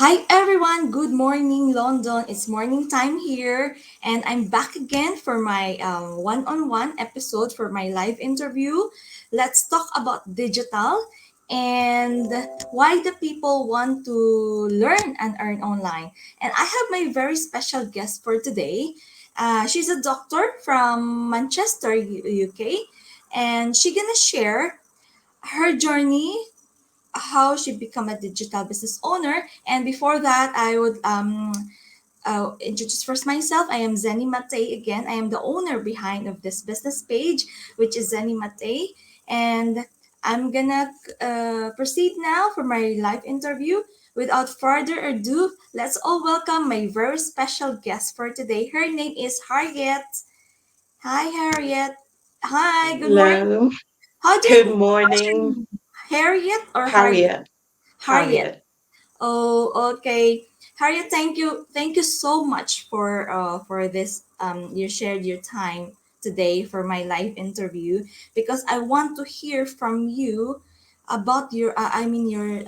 Hi everyone, good morning London. It's morning time here and I'm back again for my one-on-one episode for my live interview. Let's talk about digital and why the people want to learn and earn online. And I have my very special guest for today. She's a doctor from Manchester, UK, and she's gonna share her journey how she become a digital business owner. And before that, I would introduce first myself. I am Zenny Mate again. I am the owner behind of this business page, which is Zenny Mate. And I'm gonna proceed now for my live interview. Without further ado, let's all welcome my very special guest for today. Her name is Harriet. Hi, Harriet. Hi, good morning. Hello. How do Good you pronounce your morning, name? Harriet or Harriet? Harriet. Harriet. Harriet. Oh, okay. Harriet, thank you so much for this. You shared your time today for my live interview because I want to hear from you about your. I mean your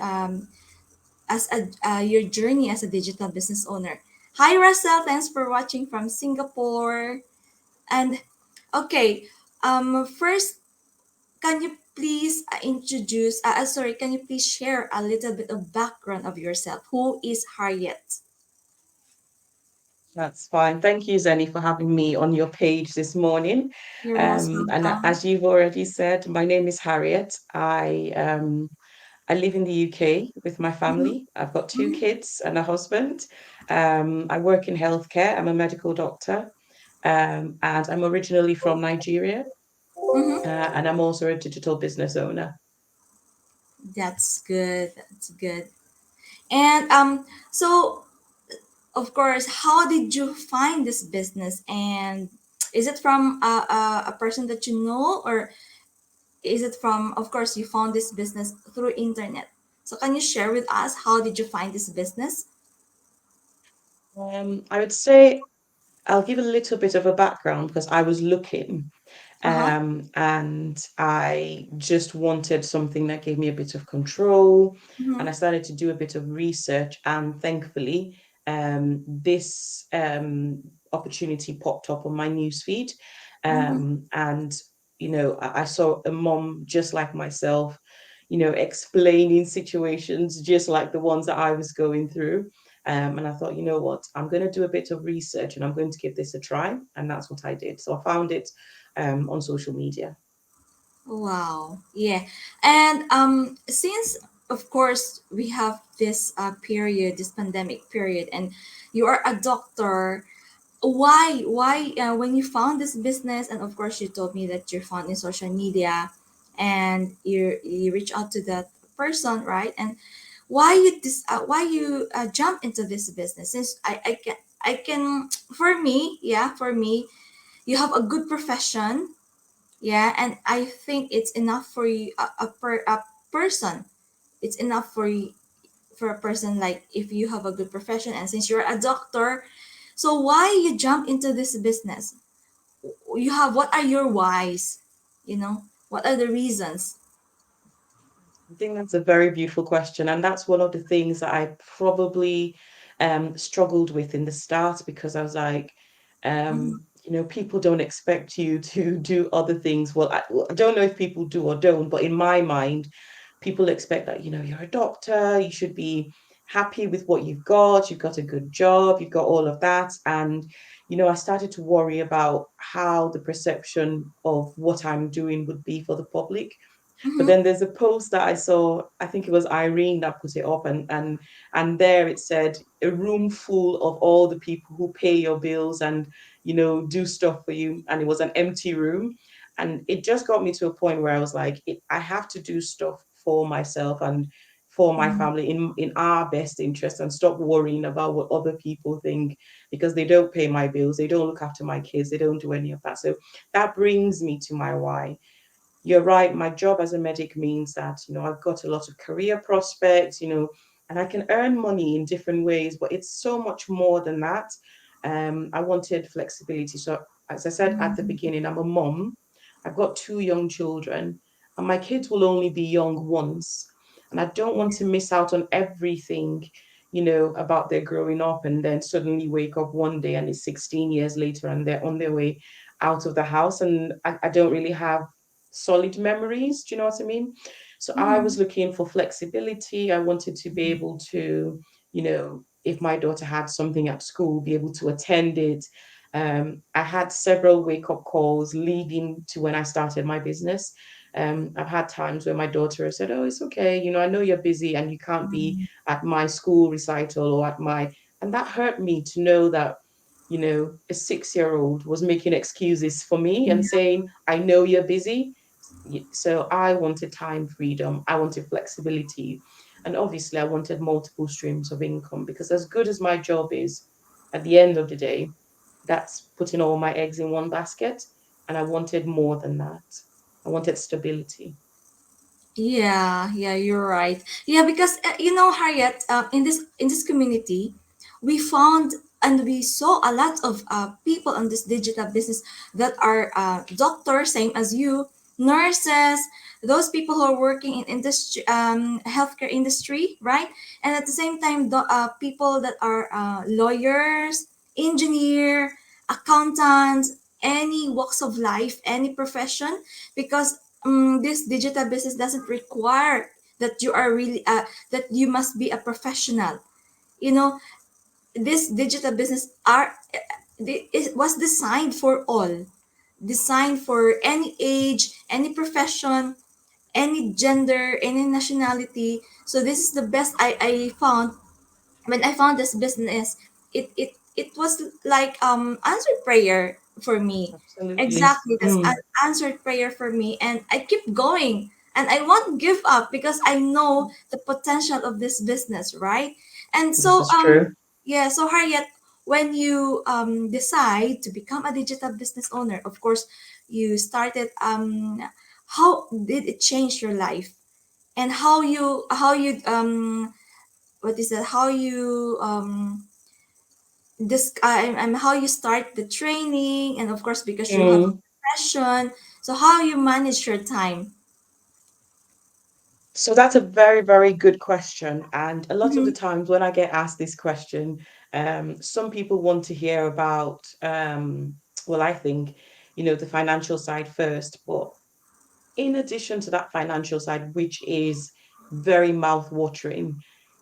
as a your journey as a digital business owner. Hi, Russell. Thanks for watching from Singapore. And okay, first, can you please introduce? Sorry, can you please share a little bit of background of yourself? Who is Harriet? That's fine. Thank you, Zenny, for having me on your page this morning. You're most And welcome. as you've already said, my name is Harriet. I live in the UK with my Mm-hmm, family. I've got two mm-hmm, kids and a husband. I work in healthcare. I'm a medical doctor. And I'm originally from Nigeria. mm-hmm. And I'm also a digital business owner. That's good. That's good. And so of course, how did you find this business? And is it from a person that you know, or is it from? Of course, you found this business through internet. So can you share with us how did you find this business? I would say I'll give a little bit of a background because I was looking Uh huh. and I just wanted something that gave me a bit of control. And Mm-hmm. I started to do a bit of research, and thankfully, this opportunity popped up on my newsfeed. Mm-hmm. And I saw a mom just like myself, explaining situations just like the ones that I was going through. And I thought, you know what, I'm going to do a bit of research and I'm going to give this a try. And that's what I did. So I found it on social media. Wow. Yeah. And since of course we have this period, this pandemic period, and you are a doctor, why when you found this business, and of course you told me that you found in social media, and you reach out to that person, right? And why you jump into this business? Since I can for me, yeah, for me, you have a good profession, yeah, and I think it's enough for you a person. It's enough for you, for a person, like if you have a good profession, and since you're a doctor, so why you jump into this business? You have, what are your whys? What are the reasons? I think that's a very beautiful question. And that's one of the things that I probably struggled with in the start because I was like, Mm-hmm, people don't expect you to do other things. Well, I don't know if people do or don't, but in my mind, people expect that, you're a doctor, you should be happy with what you've got a good job, you've got all of that. And, I started to worry about how the perception of what I'm doing would be for the public. But mm-hmm, then there's a post that I saw, I think it was Irene that put it up, and there it said a room full of all the people who pay your bills and do stuff for you, and it was an empty room. And it just got me to a point where I was like, I have to do stuff for myself and for my mm-hmm, family in our best interest, and stop worrying about what other people think, because they don't pay my bills, they don't look after my kids, they don't do any of that. So that brings me to my why. You're right, my job as a medic means that, I've got a lot of career prospects, and I can earn money in different ways, but it's so much more than that. I wanted flexibility. So, as I said at the mm-hmm, beginning, I'm a mom. I've got two young children, and my kids will only be young once. And I don't want to miss out on everything, about their growing up, and then suddenly wake up one day and it's 16 years later and they're on their way out of the house. And I don't really have solid memories. Do you know what I mean? So I Mm-hmm. was looking for flexibility. I wanted to be able to, if my daughter had something at school, be able to attend it. I had several wake up calls leading to when I started my business. I've had times where my daughter has said, "Oh, it's okay. I know you're busy and you can't be at my school recital or at my," and that hurt me to know that, a 6 year old was making excuses for me and Yeah. saying, "I know you're busy." So I wanted time freedom, I wanted flexibility. And obviously, I wanted multiple streams of income because, as good as my job is, at the end of the day, that's putting all my eggs in one basket. And I wanted more than that. I wanted stability. Yeah, yeah, you're right. Yeah, because Harriet, in this community, we found and we saw a lot of people on this digital business that are doctors, same as you, nurses, those people who are working in industry, healthcare industry, right? And at the same time, people that are lawyers, engineer, accountants, any walks of life, any profession, because this digital business doesn't require that you are really that you must be a professional. You know, this digital business it was designed for all, designed for any age, any profession, any gender, any nationality. So this is the best I found when I found this business. It was like answered prayer for me. Absolutely. Exactly, that's an Mm, answered prayer for me, and I keep going, and I won't give up because I know the potential of this business, right? And this so is true. yeah, so Harriet, when you decide to become a digital business owner, of course, you started how did it change your life, and how you what is that, how you this how you start the training, and of course because you have a Mm. passion, so how you manage your time. So that's a very, very good question. And a lot of the Mhm. times when I get asked this question, some people want to hear about, well, I think, the financial side first. But in addition to that financial side, which is very mouth-watering,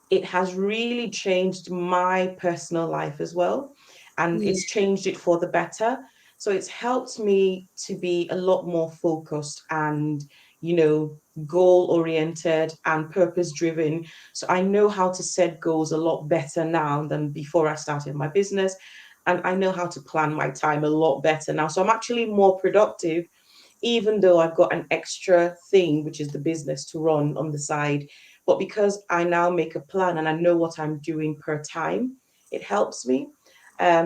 it has really changed my personal life as well. And Yeah, it's changed it for the better. So it's helped me to be a lot more focused and, goal oriented and purpose driven. So I know how to set goals a lot better now than before I started my business. And I know how to plan my time a lot better now. So I'm actually more productive, even though I've got an extra thing, which is the business to run on the side. But because I now make a plan and I know what I'm doing per time, it helps me.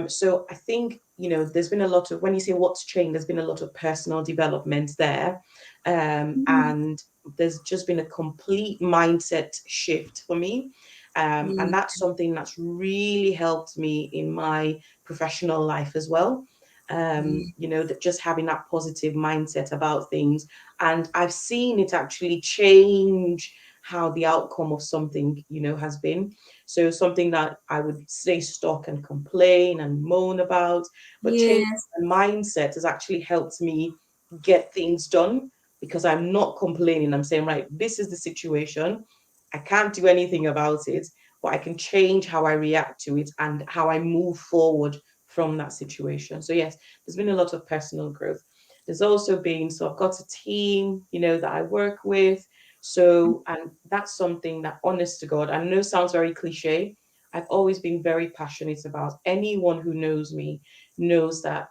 So I think, there's been a lot of, when you say what's changed, there's been a lot of personal development there. mhm. And there's just been a complete mindset shift for me. And Yeah, that's something that's really helped me in my professional life as well. yeah, That just having that positive mindset about things. And I've seen it actually change how the outcome of something, has been. So something that I would stay stuck and complain and moan about, but changing yes, my mindset has actually helped me get things done because I'm not complaining. I'm saying, right, this is the situation. I can't do anything about it, but I can change how I react to it and how I move forward from that situation. So yes, there's been a lot of personal growth. There's also been, so I've got a team, that I work with. So, and that's something that, honest to God, I know sounds very cliche. I've always been very passionate about. Anyone who knows me knows that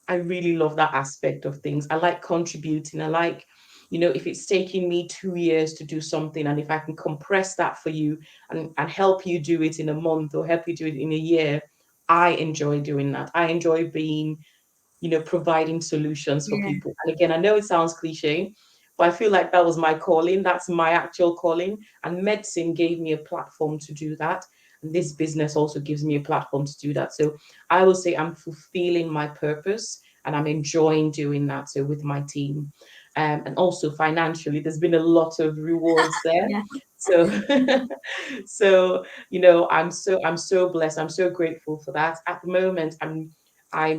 I really love that aspect of things. I like contributing. I like, if it's taking me 2 years to do something, and if I can compress that for you and help you do it in a month or help you do it in a year, I enjoy doing that. I enjoy being, providing solutions for yeah, people. And again, I know it sounds cliche, but I feel like that was my calling. That's my actual calling. And medicine gave me a platform to do that. And this business also gives me a platform to do that. So I will say I'm fulfilling my purpose and I'm enjoying doing that. So with my team. and also financially. There's been a lot of rewards there. Yeah. So, so I'm so blessed. I'm so grateful for that. At the moment, and I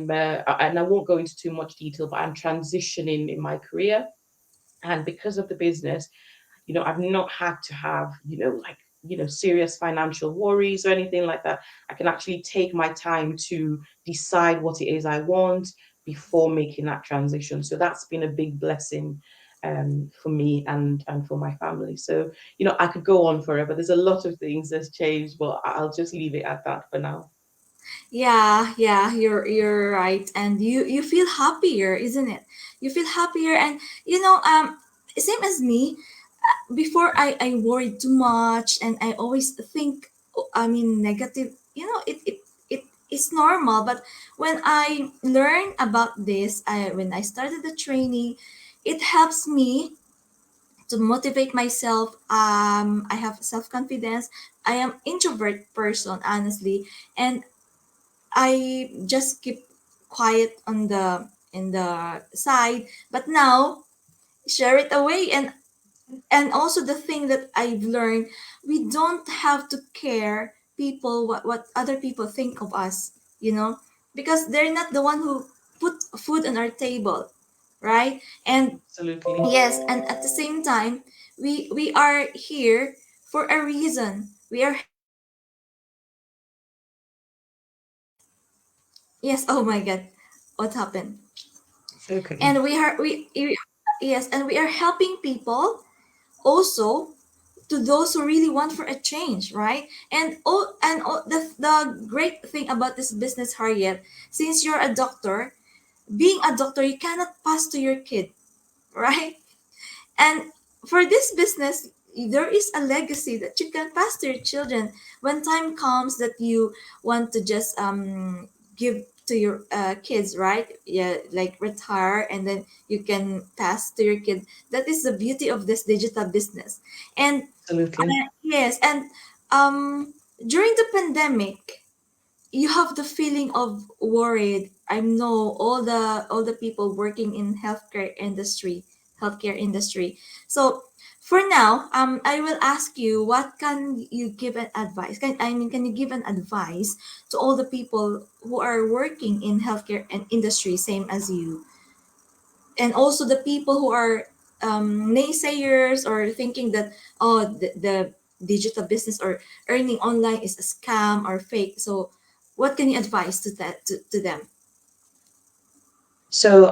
won't go into too much detail, but I'm transitioning in my career, and because of the business, I've not had to have, like, serious financial worries or anything like that. I can actually take my time to decide what it is I want before making that transition. So that's been a big blessing for me and for my family. So, I could go on forever. There's a lot of things that's changed, but I'll just leave it at that for now. Yeah, yeah, you're right, and you feel happier, isn't it? You feel happier, and same as me. Before I worried too much, and I always think, I mean, negative. It's normal, but when I learn about this, when I started the training, it helps me to motivate myself. I have self confidence. I am introvert person, honestly, and I just keep quiet on the in the side, but now share it away. And also the thing that I've learned, we don't have to care people what other people think of us, because they're not the one who put food on our table, right? And Absolutely. yes, and at the same time, we are here for a reason. We are helping people. Yes, oh my god, what happened? It's okay. And we yes, and we are helping people also, to those who really want for a change, right? And the great thing about this business, Harriet, since you're a doctor, being a doctor, you cannot pass to your kid, right? And for this business, there is a legacy that you can pass to your children when time comes that you want to just give to your kids, right? Yeah, like retire, and then you can pass to your kid. That is the beauty of this digital business. And Absolutely. yes, and during the pandemic, you have the feeling of worried. I know all the people working in healthcare industry. So for now, I will ask you, what can you give an advice? Can you give an advice to all the people who are working in healthcare and industry, same as you, and also the people who are naysayers, or thinking that, oh, the digital business or earning online is a scam or fake. So what can you advise to them? So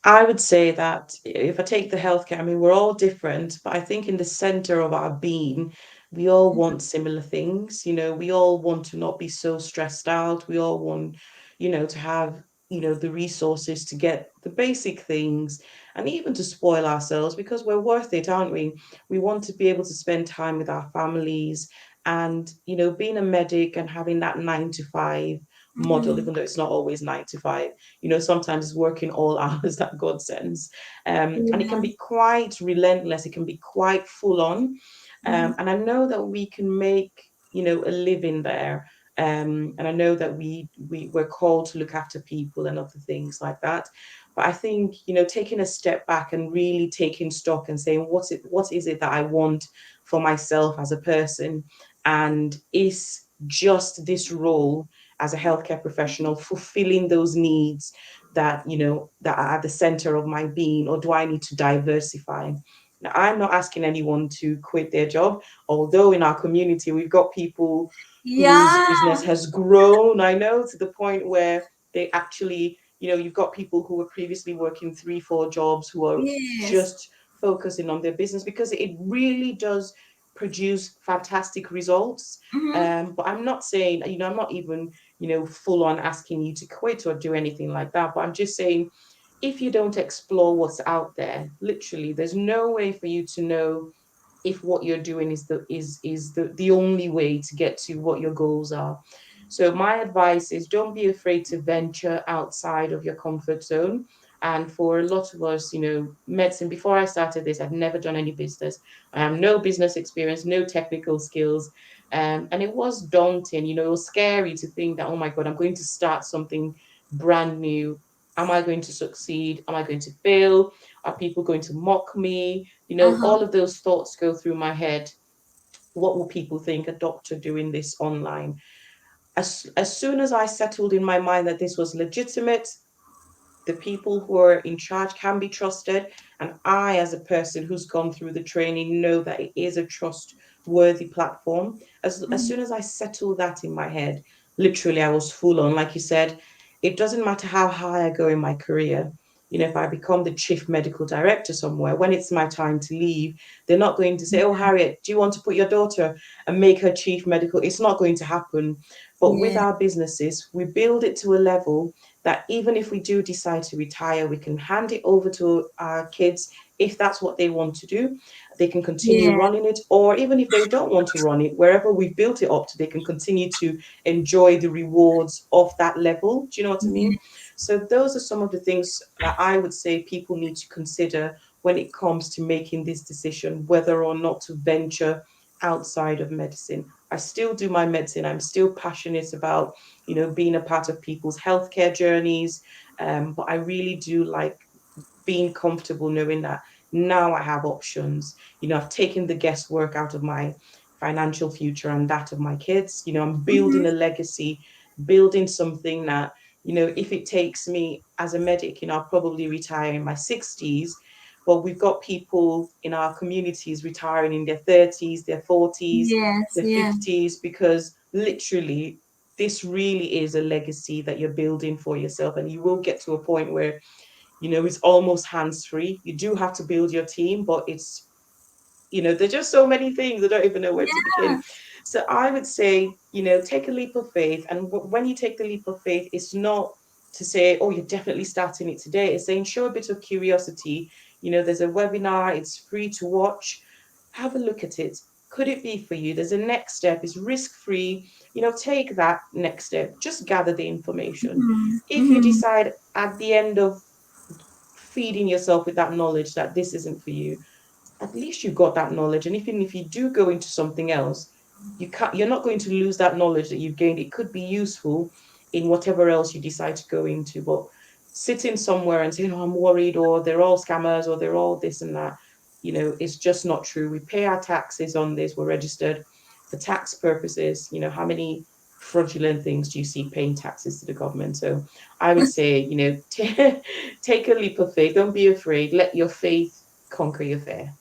I would say that if I take the healthcare, I mean, we're all different, but I think in the center of our being, we all want similar things. We all want to not be so stressed out. We all want, to have, the resources to get the basic things and even to spoil ourselves because we're worth it, aren't we? We want to be able to spend time with our families and, being a medic and having that 9 to 5 model, Mm-hmm. even though it's not always 9 to 5. Sometimes it's working all hours that God sends. And it can Yeah. be quite relentless, it can be quite full on. Mm-hmm. And I know that we can make, a living there. And I know that we're called to look after people and other things like that. But I think, taking a step back and really taking stock and saying, what is it that I want for myself as a person? And is just this role as a healthcare professional fulfilling those needs that are at the center of my being, or do I need to diversify? Now, I'm not asking anyone to quit their job, although in our community we've got people whose business Yeah. has grown, I know, to the point where they actually, you've got people who were previously working 3 4 jobs who are Yes. just focusing on their business because it really does produce fantastic results. Mm-hmm. But I'm not saying, I'm not even, full on asking you to quit or do anything like that. But I'm just saying, if you don't explore what's out there, literally, there's no way for you to know if what you're doing is the only way to get to what your goals are. So my advice is, don't be afraid to venture outside of your comfort zone. And for a lot of us, medicine, before I started this, I'd never done any business. I have no business experience, no technical skills. And it was daunting, it was scary to think that, oh my God, I'm going to start something brand new. Am I going to succeed? Am I going to fail? Are people going to mock me? Uh-huh. All of those thoughts go through my head. What will people think, a doctor doing this online? As soon as I settled in my mind that this was legitimate, the people who are in charge can be trusted, and I, as a person who's gone through the training, know that it is a trustworthy platform. As Mhm. soon as I settle that in my head, literally I was full on. Like you said, it doesn't matter how high I go in my career. If I become the chief medical director somewhere, when it's my time to leave, they're not going to say, "Oh, Harriet, do you want to put your daughter and make her chief medical?" It's not going to happen. But with Yeah. our businesses, we build it to a level that even if we do decide to retire, we can hand it over to our kids if that's what they want to do. They can continue Yeah. running it, or even if they don't want to run it, wherever we've built it up to, they can continue to enjoy the rewards of that level. Do you know what I mean? Yes. So, those are some of the things that I would say people need to consider when it comes to making this decision whether or not to venture outside of medicine. I still do my medicine. I'm still passionate about being a part of people's healthcare journeys. But I really do like being comfortable knowing that now I have options. I've taken the guesswork out of my financial future and that of my kids. I'm building a Mm-hmm. legacy, building something that, if it takes me as a medic, I'll probably retire in my 60s. But we've got people in our communities retiring in their 30s, their 40s, Yes. their Yeah. 50s, because literally this really is a legacy that you're building for yourself. And you will get to a point where it's almost hands free. You do have to build your team, but there's just so many things. I don't even know where to begin. Yeah. So I would say, take a leap of faith. And when you take the leap of faith, it's not to say, oh, you're definitely starting it today. It's saying, show a bit of curiosity. There's a webinar, it's free to watch. Have a look at it. Could it be for you? There's a next step, it's risk free. Take that next step. Just gather the information. Mm-hmm. If you Mm-hmm. decide at the end of feeding yourself with that knowledge that this isn't for you, at least you got that knowledge. And even if you do go into something else, you're not going to lose that knowledge that you've gained. It could be useful in whatever else you decide to go into. But sitting somewhere and saying, oh, I'm worried, or they're all scammers, or they're all this and that, it's just not true. We pay our taxes on this, we're registered for tax purposes. How many fraudulent things do you see paying taxes to the government? So I would say, take a leap of faith. Don't be afraid. Let your faith conquer your fear.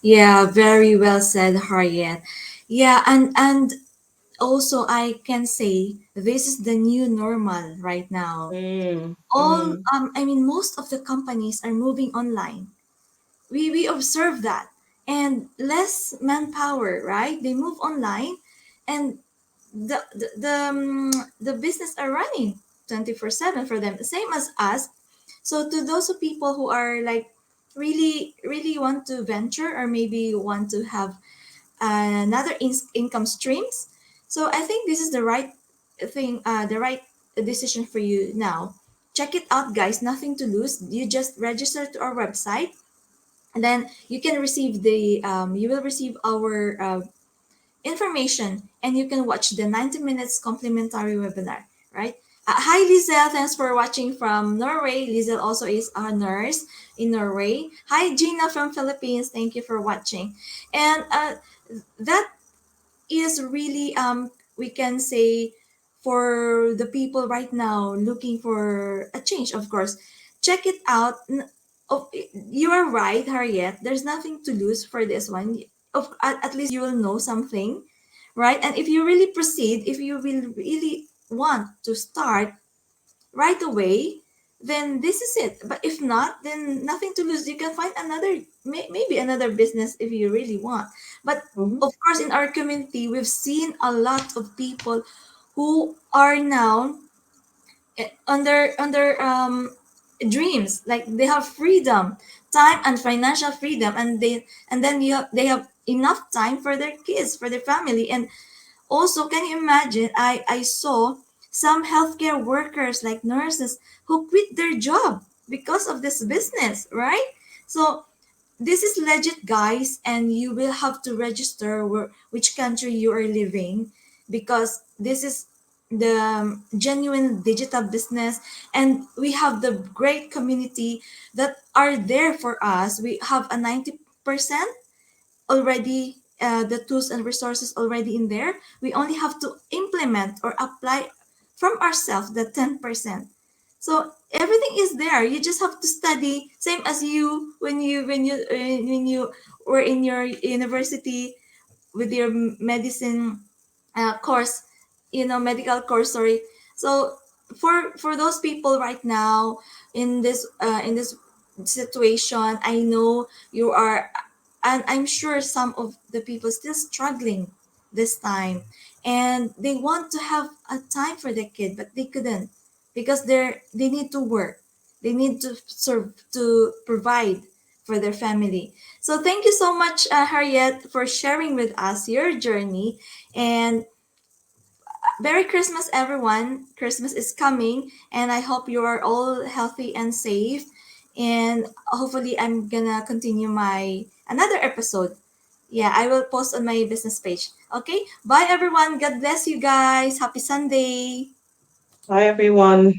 Yeah, very well said, Harriet. Yeah, and also I can say this is the new normal right now. Mm, All mm, I mean most of the companies are moving online. We observe that. And less manpower, right? They move online, and the business are running 24/7 for them, same as us. So to those of people who are like really want to venture, or maybe want to have another income streams, so I think this is the right thing, the right decision for you now. Check it out, guys. Nothing to lose. You just register to our website, and then you can receive the you will receive our information, and you can watch the 90 minutes complimentary webinar, right? Hi, Lizelle. Thanks for watching from Norway. Lizelle also is a nurse in Norway. Hi, Gina from Philippines. Thank you for watching. And that is really, we can say, for the people right now looking for a change, of course, check it out. Oh, you are right, Harriet. There's nothing to lose for this one. At least you will know something, right? And if you really proceed, if you will really want to start right away, then this is it. But if not, then nothing to lose. You can find another, maybe another business if you really want. But mhm, of course, in our community, we've seen a lot of people who are now under dreams, like they have freedom, time and financial freedom, and then they have enough time for their kids, for their family. And also, can you imagine? I saw some healthcare workers, like nurses, who quit their job because of this business, right? So this is legit, guys, and you will have to register which country you are living, because this is the genuine digital business, and we have the great community that are there for us. We have a 90% already, the tools and resources already in there. We only have to implement or apply from ourselves the 10%. So everything is there. You just have to study, same as you when you were in your university with your medicine course, medical course, sorry. So for those people right now in this situation, I know you are, and I'm sure some of the people still struggling this time, and they want to have a time for the kid, but they couldn't because they need to work, they need to serve, to provide for their family. So thank you so much, Harriet, for sharing with us your journey. And Merry Christmas, everyone. Christmas is coming, and I hope you are all healthy and safe. And hopefully, I'm gonna continue my another episode. Yeah, I will post on my business page. Okay, bye, everyone. God bless you guys. Happy Sunday. Bye, everyone.